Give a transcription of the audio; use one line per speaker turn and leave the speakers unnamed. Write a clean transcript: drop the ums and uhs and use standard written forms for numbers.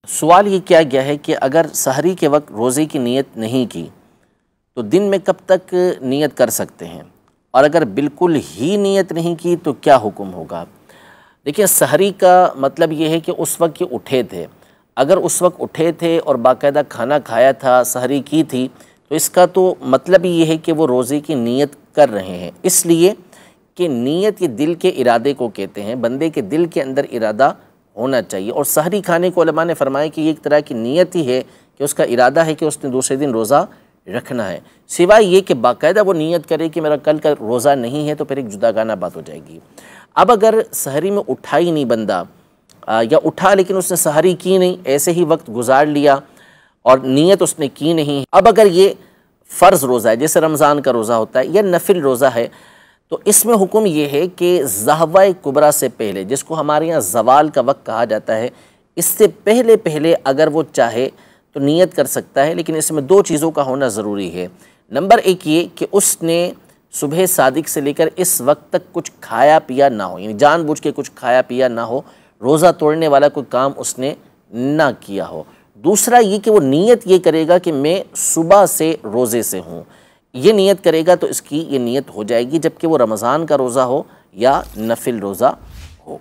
सवाल ये किया गया है कि अगर सहरी के वक्त रोज़े की नीयत नहीं की तो दिन में कब तक नीयत कर सकते हैं, और अगर बिल्कुल ही नीयत नहीं की तो क्या हुक्म होगा। देखिए, सहरी का मतलब ये है कि उस वक्त ये उठे थे। अगर उस वक्त उठे थे और बाकायदा खाना खाया था, सहरी की थी, तो इसका तो मतलब ये है कि वो रोज़े की नीयत कर रहे हैं। इसलिए कि नीयत ये दिल के इरादे को कहते हैं, बंदे के दिल के अंदर इरादा होना चाहिए। और सहरी खाने को उलमा ने फरमाया कि ये एक तरह की नीयत ही है कि उसका इरादा है कि उसने दूसरे दिन रोज़ा रखना है। सिवाय ये कि बाकायदा वो नीयत करे कि मेरा कल का रोज़ा नहीं है, तो फिर एक जुदागाना बात हो जाएगी। अब अगर सहरी में उठा ही नहीं बंदा, या उठा लेकिन उसने सहरी की नहीं, ऐसे ही वक्त गुजार लिया और नीयत उसने की नहीं, अब अगर ये फ़र्ज़ रोज़ा है जैसे रमज़ान का रोज़ा होता है या नफिल रोज़ा है, तो इसमें हुक्म ये है कि ज़हवा कुबरा से पहले, जिसको हमारे यहाँ ज़वाल का वक्त कहा जाता है, इससे पहले पहले अगर वो चाहे तो नीयत कर सकता है। लेकिन इसमें दो चीज़ों का होना ज़रूरी है। नंबर एक ये कि उसने सुबह सादिक से लेकर इस वक्त तक कुछ खाया पिया ना हो, यानी जानबूझ के कुछ खाया पिया ना हो, रोज़ा तोड़ने वाला कोई काम उसने ना किया हो। दूसरा ये कि वो नीयत ये करेगा कि मैं सुबह से रोज़े से हूँ, ये नीयत करेगा तो इसकी ये नीयत हो जाएगी, जबकि वो रमज़ान का रोज़ा हो या नफिल रोज़ा हो।